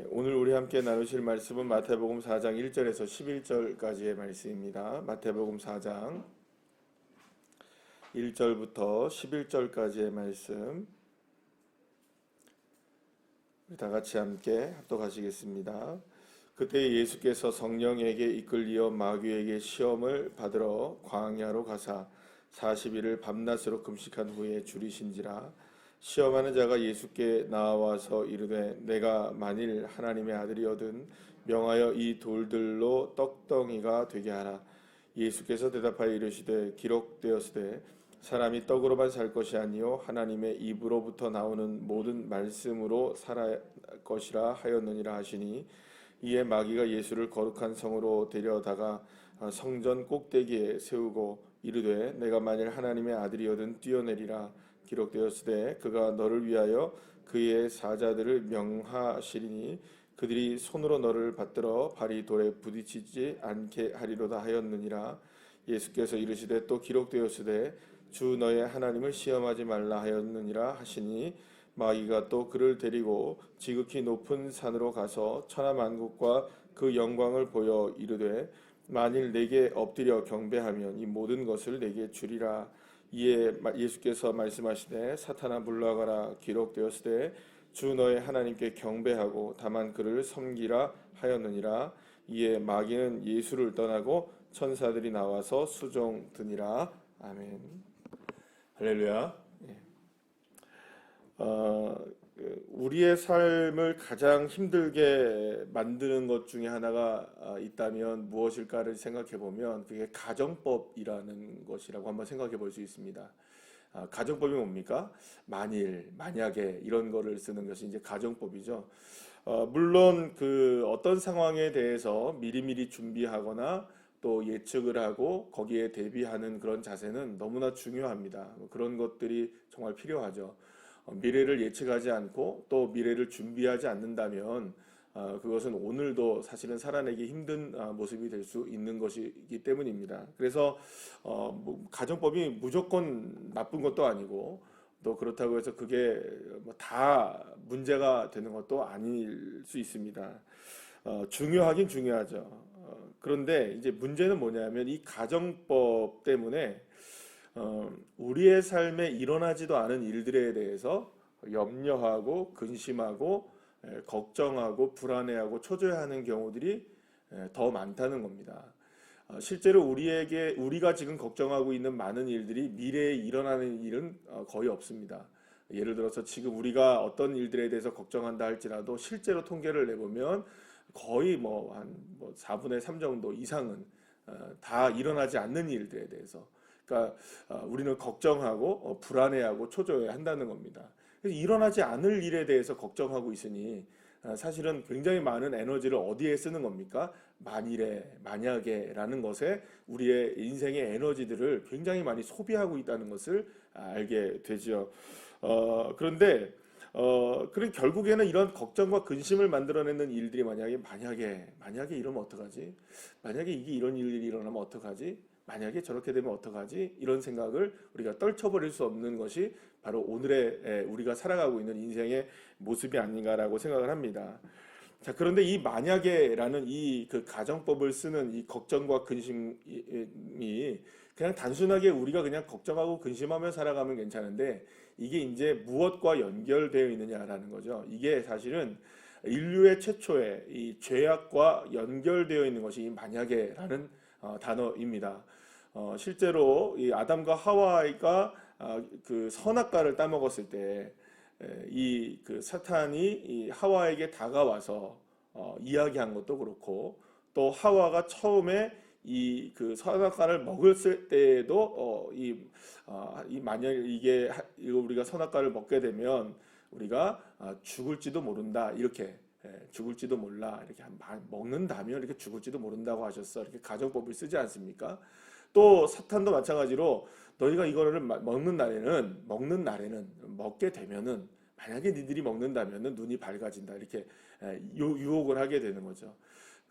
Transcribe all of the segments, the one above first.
오늘 우리 함께 나누실 말씀은 마태복음 4장 1절에서 11절까지의 말씀입니다. 마태복음 4장 1절부터 11절까지의 말씀 우리 다 같이 함께 합독하시겠습니다. 그때 예수께서 성령에게 이끌리어 마귀에게 시험을 받으러 광야로 가사 40일을 밤낮으로 금식한 후에 줄이신지라. 시험하는 자가 예수께 나와서 이르되 내가 만일 하나님의 아들이거든 명하여 이 돌들로 떡덩이가 되게 하라. 예수께서 대답하여 이르시되 기록되었으되 사람이 떡으로만 살 것이 아니요 하나님의 입으로부터 나오는 모든 말씀으로 살할 것이라 하였느니라 하시니, 이에 마귀가 예수를 거룩한 성으로 데려다가 성전 꼭대기에 세우고 이르되 내가 만일 하나님의 아들이거든 뛰어내리라. 기록되었으되 그가 너를 위하여 그의 사자들을 명하시리니 그들이 손으로 너를 받들어 발이 돌에 부딪히지 않게 하리로다 하였느니라. 예수께서 이르시되 또 기록되었으되 주 너의 하나님을 시험하지 말라 하였느니라 하시니, 마귀가 또 그를 데리고 지극히 높은 산으로 가서 천하만국과 그 영광을 보여 이르되 만일 내게 엎드려 경배하면 이 모든 것을 내게 주리라. 이에 예수께서 말씀하시되 사탄아 물러가라. 기록되었으되 주 너의 하나님께 경배하고 다만 그를 섬기라 하였느니라. 이에 마귀는 예수를 떠나고 천사들이 나와서 수종드니라. 아멘. 할렐루야. 우리의 삶을 가장 힘들게 만드는 것 중에 하나가 있다면 무엇일까를 생각해 보면 그게 가정법이라는 것이라고 한번 생각해 볼 수 있습니다. 가정법이 뭡니까? 만일, 만약에 이런 거를 쓰는 것이 이제 가정법이죠. 물론 그 어떤 상황에 대해서 미리미리 준비하거나 또 예측을 하고 거기에 대비하는 그런 자세는 너무나 중요합니다. 그런 것들이 정말 필요하죠. 미래를 예측하지 않고 또 미래를 준비하지 않는다면 그것은 오늘도 사실은 살아내기 힘든 모습이 될 수 있는 것이기 때문입니다. 그래서 가정법이 무조건 나쁜 것도 아니고 또 그렇다고 해서 그게 다 문제가 되는 것도 아닐 수 있습니다. 중요하긴 중요하죠. 그런데 이제 문제는 뭐냐면 이 가정법 때문에 우리의 삶에 일어나지도 않은 일들에 대해서 염려하고 근심하고 걱정하고 불안해하고 초조해하는 경우들이 더 많다는 겁니다. 실제로 우리가 지금 걱정하고 있는 많은 일들이 미래에 일어나는 일은 거의 없습니다. 예를 들어서 지금 우리가 어떤 일들에 대해서 걱정한다 할지라도 실제로 통계를 내보면 거의 한 4분의 3 정도 이상은 다 일어나지 않는 일들에 대해서, 그러니까 우리는 걱정하고 불안해하고 초조해 한다는 겁니다. 그래서 일어나지 않을 일에 대해서 걱정하고 있으니 사실은 굉장히 많은 에너지를 어디에 쓰는 겁니까? 만일에, 만약에라는 것에 우리의 인생의 에너지들을 굉장히 많이 소비하고 있다는 것을 알게 되죠. 그런데 그런 결국에는 이런 걱정과 근심을 만들어내는 일들이 만약에 이러면 어떡하지? 만약에 이게 이런 일이 일어나면 어떡하지? 만약에 저렇게 되면 어떡하지? 이런 생각을 우리가 떨쳐버릴 수 없는 것이 바로 오늘의 우리가 살아가고 있는 인생의 모습이 아닌가라고 생각을 합니다. 자, 그런데 이 만약에라는 이 그 가정법을 쓰는 이 걱정과 근심이 그냥 단순하게 우리가 그냥 걱정하고 근심하며 살아가면 괜찮은데, 이게 이제 무엇과 연결되어 있느냐라는 거죠. 이게 사실은 인류의 최초의 이 죄악과 연결되어 있는 것이 이 만약에라는 단어입니다. 실제로 이 아담과 하와가 그 선악과를 따먹었을 때 이 그 사탄이 이 하와에게 다가와서 이야기한 것도 그렇고, 또 하와가 처음에 이 그 선악과를 먹었을 때에도 이 만약 이거 우리가 선악과를 먹게 되면 우리가 죽을지도 모른다, 이렇게 죽을지도 몰라, 이렇게 먹는다면 이렇게 죽을지도 모른다고 하셨어, 이렇게 가정법을 쓰지 않습니까? 또 사탄도 마찬가지로 너희가 이거를 먹는 날에는 먹게 되면은, 만약에 니들이 먹는다면은 눈이 밝아진다, 이렇게 유혹을 하게 되는 거죠.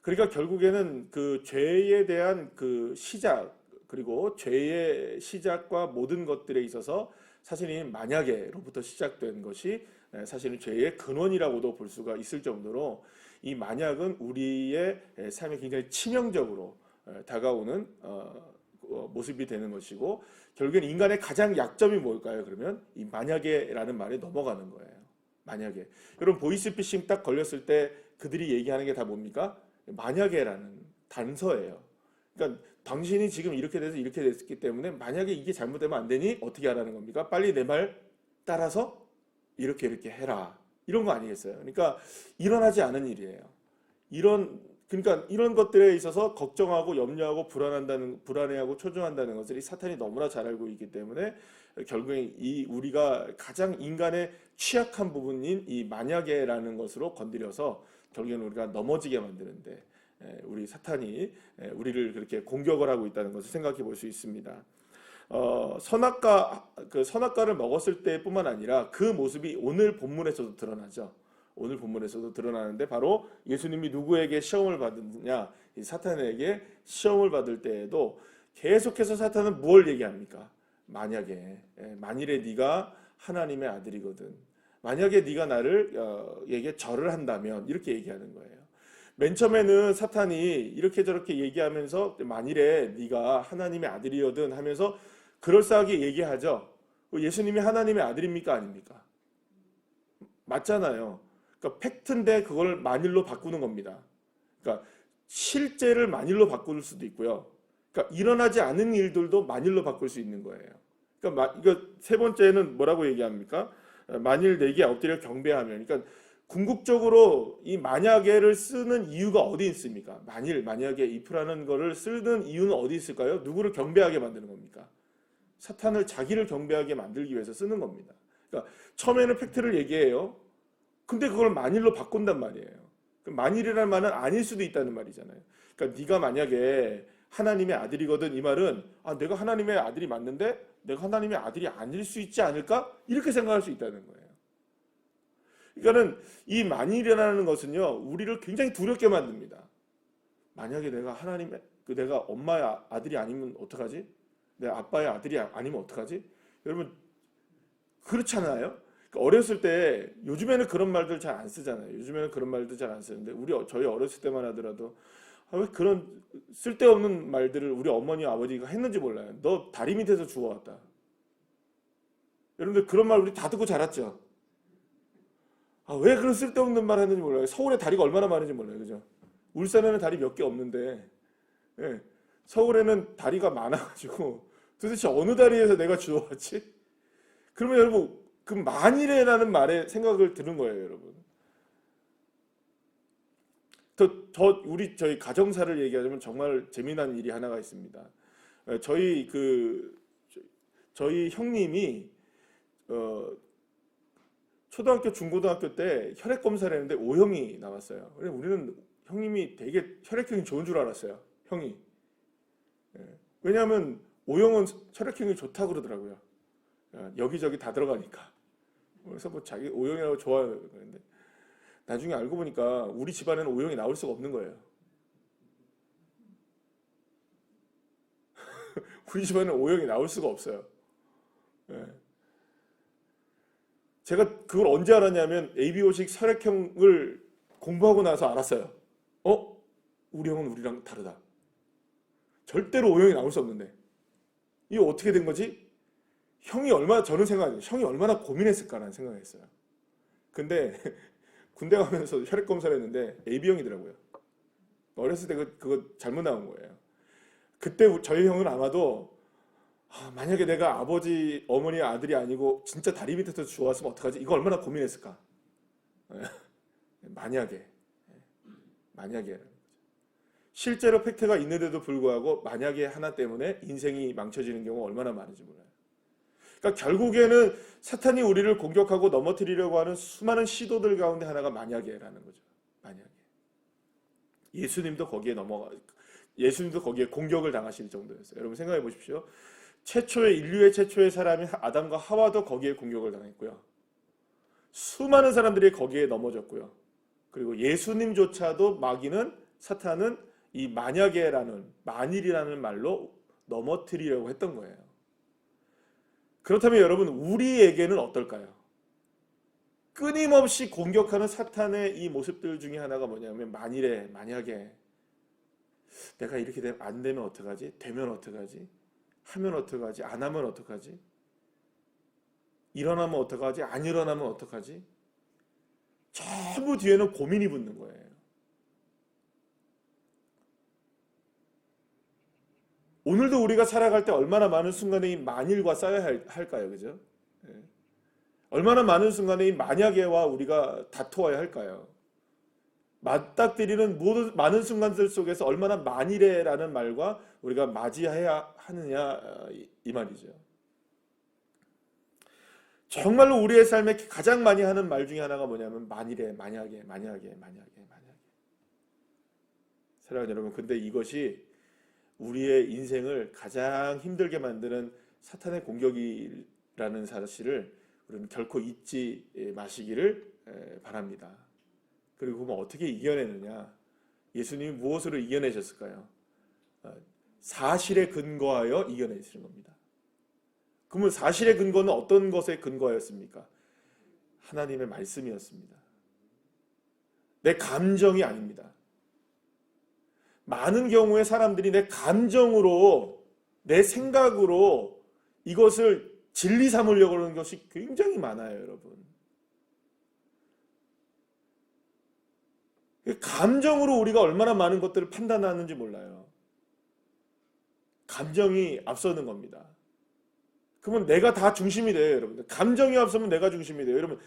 그러니까 결국에는 그 죄에 대한 그 시작, 그리고 죄의 시작과 모든 것들에 있어서 사실 이 만약에로부터 시작된 것이 사실은 죄의 근원이라고도 볼 수가 있을 정도로 이 만약은 우리의 삶에 굉장히 치명적으로 다가오는 모습이 되는 것이고, 결국엔 인간의 가장 약점이 뭘까요? 그러면 이 만약에라는 말에 넘어가는 거예요. 만약에. 여러분 보이스피싱 딱 걸렸을 때 그들이 얘기하는 게 다 뭡니까? 만약에라는 단서예요. 그러니까 당신이 지금 이렇게 돼서 이렇게 됐기 때문에 만약에 이게 잘못되면 안 되니 어떻게 하라는 겁니까? 빨리 내 말 따라서 이렇게 해라. 이런 거 아니겠어요? 그러니까 일어나지 않은 일이에요. 그러니까 이런 것들에 있어서 걱정하고 염려하고 불안해하고 초조한다는 것을 이 사탄이 너무나 잘 알고 있기 때문에 결국에 우리가 가장 인간의 취약한 부분인 이 만약에라는 것으로 건드려서 결국에는 우리가 넘어지게 만드는데 우리 사탄이 우리를 그렇게 공격을 하고 있다는 것을 생각해 볼 수 있습니다. 선악과를 먹었을 때뿐만 아니라 그 모습이 오늘 본문에서도 드러나죠. 오늘 본문에서도 드러나는데 바로 예수님이 누구에게 시험을 받느냐, 이 사탄에게 시험을 받을 때에도 계속해서 사탄은 뭘 얘기합니까? 만일에 네가 하나님의 아들이거든, 만약에 네가 나에게 절을 한다면, 이렇게 얘기하는 거예요. 맨 처음에는 사탄이 이렇게 저렇게 얘기하면서 만일에 네가 하나님의 아들이거든 하면서 그럴싸하게 얘기하죠. 예수님이 하나님의 아들입니까? 아닙니까? 맞잖아요. 그러니까 팩트인데 그걸 만일로 바꾸는 겁니다. 그러니까 실제를 만일로 바꿀 수도 있고요. 그러니까 일어나지 않은 일들도 만일로 바꿀 수 있는 거예요. 그러니까 이거 세 번째는 뭐라고 얘기합니까? 만일 내게 엎드려 경배하면. 그러니까 궁극적으로 이 만약에를 쓰는 이유가 어디 있습니까? 만약에 if라는 거를 쓰는 이유는 어디 있을까요? 누구를 경배하게 만드는 겁니까? 사탄을 자기를 경배하게 만들기 위해서 쓰는 겁니다. 그러니까 처음에는 팩트를 얘기해요. 근데 그걸 만일로 바꾼단 말이에요. 만일이라는 말은 아닐 수도 있다는 말이잖아요. 그러니까 네가 만약에 하나님의 아들이거든, 이 말은 내가 하나님의 아들이 맞는데 내가 하나님의 아들이 아닐 수 있지 않을까? 이렇게 생각할 수 있다는 거예요. 그러니까는 이 만일이라는 것은요, 우리를 굉장히 두렵게 만듭니다. 만약에 내가 엄마의 아들이 아니면 어떡하지? 내 아빠의 아들이 아니면 어떡하지? 여러분 그렇잖아요. 그러니까 어렸을 때, 요즘에는 그런 말들 잘 안 쓰잖아요. 요즘에는 그런 말들 잘 안 쓰는데 저희 어렸을 때만 하더라도 왜 그런 쓸데없는 말들을 우리 어머니 아버지가 했는지 몰라요. 너 다리 밑에서 죽어왔다. 여러분들 그런 말 우리 다 듣고 자랐죠. 왜 그런 쓸데없는 말 했는지 몰라요. 서울에 다리가 얼마나 많은지 몰라요. 그죠? 울산에는 다리 몇 개 없는데, 예, 서울에는 다리가 많아가지고 도대체 어느 다리에서 내가 주워왔지? 그러면 여러분 그 만일에라는 말에 생각을 드는 거예요, 여러분. 저희 가정사를 얘기하자면 정말 재미난 일이 하나가 있습니다. 저희 형님이 초등학교, 중고등학교 때 혈액 검사를 했는데 O형이 나왔어요. 우리는 형님이 되게 혈액형이 좋은 줄 알았어요. 형이. 왜냐하면 O형은 혈액형이 좋다고 그러더라고요. 여기저기 다 들어가니까. 그래서 자기 O형이라고 좋아하는데 나중에 알고 보니까 우리 집안에는 O형이 나올 수가 없는 거예요. 우리 집안에는 O형이 나올 수가 없어요. 제가 그걸 언제 알았냐면 ABO식 혈액형을 공부하고 나서 알았어요. 우리 형은 우리랑 다르다. 절대로 O형이 나올 수 없는데 이거 어떻게 된 거지? 저는 생각해요. 형이 얼마나 고민했을까라는 생각을 했어요. 근데 군대 가면서 혈액 검사를 했는데 AB형이더라고요. 어렸을 때 그거 잘못 나온 거예요. 그때 저희 형은 아마도 만약에 내가 아버지, 어머니의 아들이 아니고 진짜 다리 밑에서 주워왔으면 어떡하지? 이거 얼마나 고민했을까? 만약에. 실제로 팩트가 있는데도 불구하고 만약에 하나 때문에 인생이 망쳐지는 경우가 얼마나 많은지 몰라요. 그러니까 결국에는 사탄이 우리를 공격하고 넘어뜨리려고 하는 수많은 시도들 가운데 하나가 만약에라는 거죠. 만약에. 예수님도 거기에 공격을 당하실 정도였어요. 여러분 생각해 보십시오. 인류의 최초의 사람이 아담과 하와도 거기에 공격을 당했고요. 수많은 사람들이 거기에 넘어졌고요. 그리고 예수님조차도 사탄은 이 만일이라는 말로 넘어뜨리려고 했던 거예요. 그렇다면 여러분 우리에게는 어떨까요? 끊임없이 공격하는 사탄의 이 모습들 중에 하나가 뭐냐면 만약에 내가 이렇게 안 되면 어떡하지? 되면 어떡하지? 하면 어떡하지? 안 하면 어떡하지? 일어나면 어떡하지? 안 일어나면 어떡하지? 전부 뒤에는 고민이 붙는 거예요. 오늘도 우리가 살아갈 때 얼마나 많은 순간에 이 만일과 쌓여야 할까요? 그죠? 예. 얼마나 많은 순간에 이 만약에와 우리가 다투어야 할까요? 맞닥뜨리는 모든 많은 순간들 속에서 얼마나 만일에라는 말과 우리가 맞이해야 하느냐 이 말이죠. 정말로 우리의 삶에 가장 많이 하는 말 중에 하나가 뭐냐면 만약에. 사랑하는 여러분, 근데 이것이 우리의 인생을 가장 힘들게 만드는 사탄의 공격이라는 사실을 우리는 결코 잊지 마시기를 바랍니다. 그리고 그럼 어떻게 이겨내느냐? 예수님이 무엇으로 이겨내셨을까요? 사실에 근거하여 이겨내시는 겁니다. 그러면 사실의 근거는 어떤 것에 근거하였습니까? 하나님의 말씀이었습니다. 내 감정이 아닙니다. 많은 경우에 사람들이 내 감정으로, 내 생각으로 이것을 진리 삼으려고 하는 것이 굉장히 많아요, 여러분. 감정으로 우리가 얼마나 많은 것들을 판단하는지 몰라요. 감정이 앞서는 겁니다. 그러면 내가 다 중심이 돼요, 여러분들. 감정이 앞서면 내가 중심이 돼요. 여러분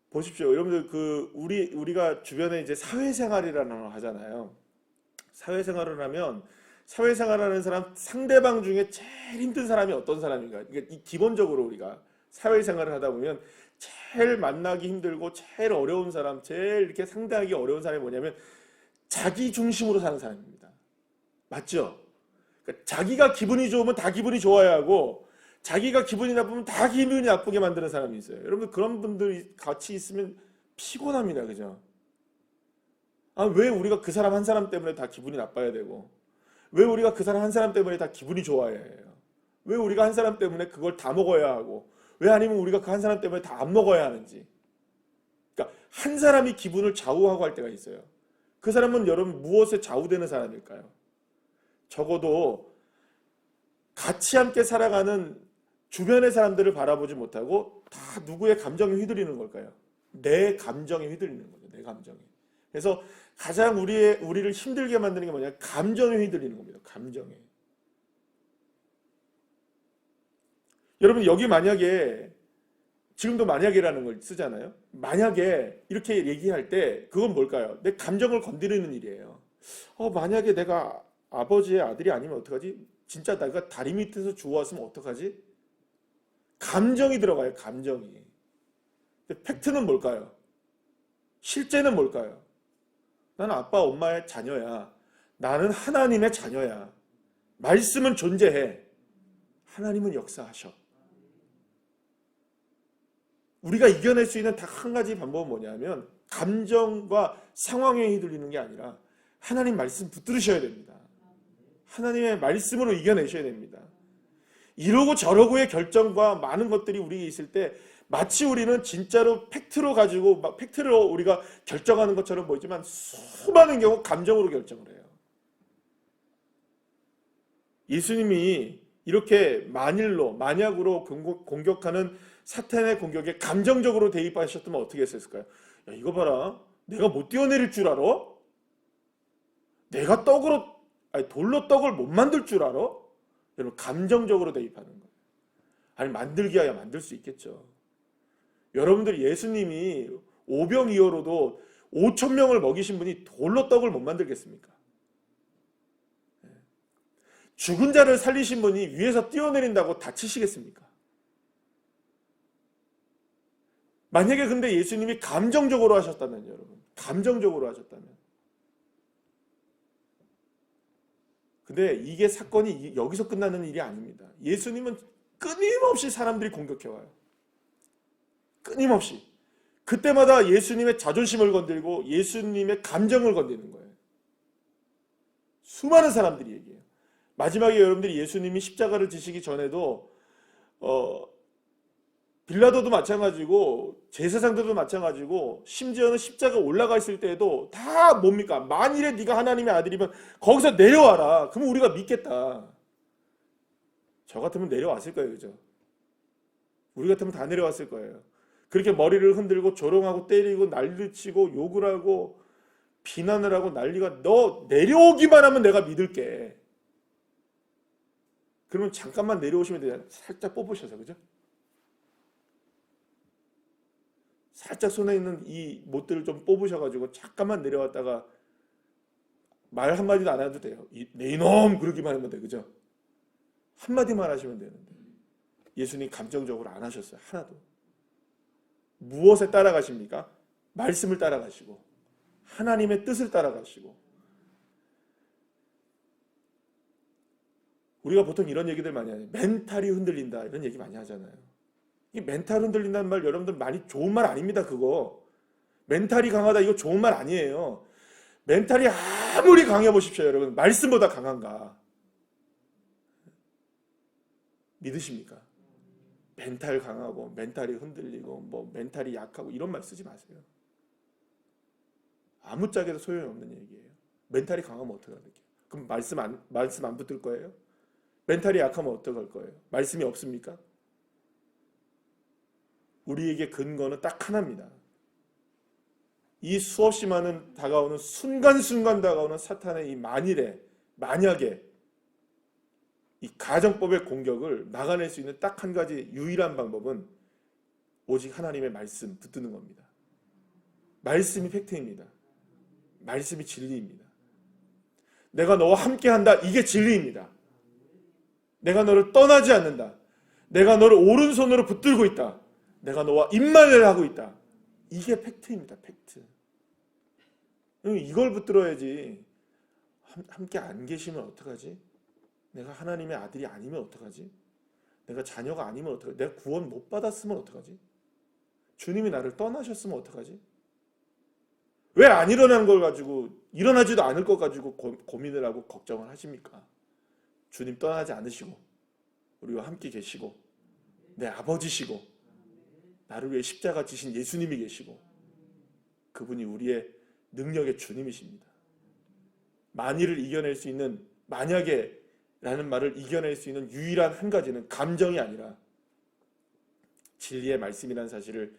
보십시오. 여러분들 우리가 주변에 이제 사회생활이라는 걸 하잖아요. 사회생활을 하면 사회생활하는 사람 상대방 중에 제일 힘든 사람이 어떤 사람인가? 그러니까 기본적으로 우리가 사회생활을 하다 보면 제일 만나기 힘들고 제일 어려운 사람, 제일 이렇게 상대하기 어려운 사람이 뭐냐면 자기 중심으로 사는 사람입니다. 맞죠? 그러니까 자기가 기분이 좋으면 다 기분이 좋아야 하고 자기가 기분이 나쁘면 다 기분이 나쁘게 만드는 사람이 있어요. 여러분 그런 분들이 같이 있으면 피곤합니다. 그죠? 왜 우리가 그 사람 한 사람 때문에 다 기분이 나빠야 되고 왜 우리가 그 사람 한 사람 때문에 다 기분이 좋아야 해요? 왜 우리가 한 사람 때문에 그걸 다 먹어야 하고 왜 아니면 우리가 그 한 사람 때문에 다 안 먹어야 하는지. 그러니까 한 사람이 기분을 좌우하고 할 때가 있어요. 그 사람은 여러분 무엇에 좌우되는 사람일까요? 적어도 같이 함께 살아가는 주변의 사람들을 바라보지 못하고 다 누구의 감정에 휘둘리는 걸까요? 내 감정에 휘둘리는 거죠. 내 감정에. 그래서 가장 우리를 힘들게 만드는 게 뭐냐? 감정에 휘둘리는 겁니다. 감정에. 여러분 여기 만약에 지금도 만약에라는 걸 쓰잖아요. 만약에 이렇게 얘기할 때 그건 뭘까요? 내 감정을 건드리는 일이에요. 만약에 내가 아버지의 아들이 아니면 어떡하지? 진짜 내가 다리 밑에서 주워왔으면 어떡하지? 감정이 들어가요. 감정이. 근데 팩트는 뭘까요? 실제는 뭘까요? 나는 아빠 엄마의 자녀야. 나는 하나님의 자녀야. 말씀은 존재해. 하나님은 역사하셔. 우리가 이겨낼 수 있는 딱 한 가지 방법은 뭐냐면 감정과 상황에 휘둘리는 게 아니라 하나님 말씀 붙들으셔야 됩니다. 하나님의 말씀으로 이겨내셔야 됩니다. 이러고 저러고의 결정과 많은 것들이 우리에게 있을 때 마치 우리는 진짜로 팩트로 우리가 결정하는 것처럼 보이지만 수많은 경우 감정으로 결정을 해요. 예수님이 이렇게 만약으로 공격하는 사탄의 공격에 감정적으로 대입하셨다면 어떻게 했을까요? 야, 이거 봐라. 내가 못 뛰어내릴 줄 알아? 내가 돌로 떡을 못 만들 줄 알아? 여러분 감정적으로 대입하는 거예요. 아니 만들기야 만들 수 있겠죠. 여러분들 예수님이 오병이어로도 5천 명을 먹이신 분이 돌로 떡을 못 만들겠습니까? 죽은 자를 살리신 분이 위에서 뛰어내린다고 다치시겠습니까? 만약에 근데 예수님이 감정적으로 하셨다면 여러분 감정적으로 하셨다면 근데 이게 사건이 여기서 끝나는 일이 아닙니다. 예수님은 끊임없이 사람들이 공격해와요. 끊임없이. 그때마다 예수님의 자존심을 건들고 예수님의 감정을 건드리는 거예요. 수많은 사람들이 얘기해요. 마지막에 여러분들이 예수님이 십자가를 지시기 전에도 빌라도도 마찬가지고 제사장들도 마찬가지고 심지어는 십자가 올라가 있을 때에도 다 뭡니까? 만일에 네가 하나님의 아들이면 거기서 내려와라. 그러면 우리가 믿겠다. 저 같으면 내려왔을 거예요. 그죠? 우리 같으면 다 내려왔을 거예요. 그렇게 머리를 흔들고 조롱하고 때리고 난리치고 욕을 하고 비난을 하고 난리가 너 내려오기만 하면 내가 믿을게. 그러면 잠깐만 내려오시면 돼요. 살짝 뽑으셔서 그죠? 살짝 손에 있는 이 못들을 좀 뽑으셔가지고 잠깐만 내려왔다가 말 한마디도 안 해도 돼요. 내 이놈 그러기만 하면 돼. 그죠? 한마디만 하시면 되는데 예수님 감정적으로 안 하셨어요. 하나도. 무엇에 따라가십니까? 말씀을 따라가시고 하나님의 뜻을 따라가시고. 우리가 보통 이런 얘기들 많이 하죠. 멘탈이 흔들린다 이런 얘기 많이 하잖아요. 이 멘탈 흔들린다는 말 여러분들 많이 좋은 말 아닙니다. 그거 멘탈이 강하다 이거 좋은 말 아니에요. 멘탈이 아무리 강해 보십시오. 여러분 말씀보다 강한가 믿으십니까? 멘탈 강하고 멘탈이 흔들리고 뭐 멘탈이 약하고 이런 말 쓰지 마세요. 아무짝에도 소용없는 얘기예요. 멘탈이 강하면 어떡합니까? 그럼 말씀 안 붙들 거예요? 멘탈이 약하면 어떡할 거예요? 말씀이 없습니까? 우리에게 근거는 딱 하나입니다. 이 수없이 많은 다가오는 순간순간 다가오는 사탄의 이 만약에 이 가정법의 공격을 막아낼 수 있는 딱 한 가지 유일한 방법은 오직 하나님의 말씀 붙드는 겁니다. 말씀이 팩트입니다. 말씀이 진리입니다. 내가 너와 함께한다. 이게 진리입니다. 내가 너를 떠나지 않는다. 내가 너를 오른손으로 붙들고 있다. 내가 너와 임마누엘 하고 있다. 이게 팩트입니다. 팩트. 이걸 붙들어야지. 함께 안 계시면 어떡하지? 내가 하나님의 아들이 아니면 어떡하지? 내가 자녀가 아니면 어떡하지? 내가 구원 못 받았으면 어떡하지? 주님이 나를 떠나셨으면 어떡하지? 왜 안 일어난 걸 가지고 일어나지도 않을 것 가지고 고민을 하고 걱정을 하십니까? 주님 떠나지 않으시고 우리와 함께 계시고 내 아버지시고 나를 위해 십자가 지신 예수님이 계시고 그분이 우리의 능력의 주님이십니다. 만일을 이겨낼 수 있는 만약에 라는 말을 이겨낼 수 있는 유일한 한 가지는 감정이 아니라 진리의 말씀이라는 사실을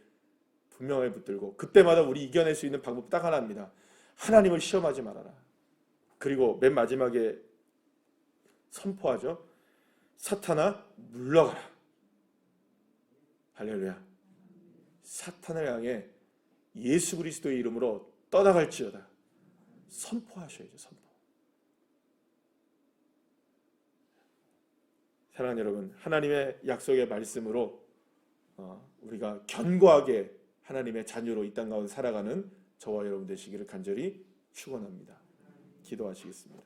분명하게 붙들고 그때마다 우리 이겨낼 수 있는 방법 딱 하나입니다. 하나님을 시험하지 말아라. 그리고 맨 마지막에 선포하죠. 사탄아 물러가라. 할렐루야. 사탄을 향해 예수 그리스도의 이름으로 떠나갈지어다. 선포하셔야죠. 선포. 사랑하는 여러분, 하나님의 약속의 말씀으로 우리가 견고하게 하나님의 자녀로 이 땅 가운데 살아가는 저와 여러분 되시기를 간절히 축원합니다. 기도하시겠습니다.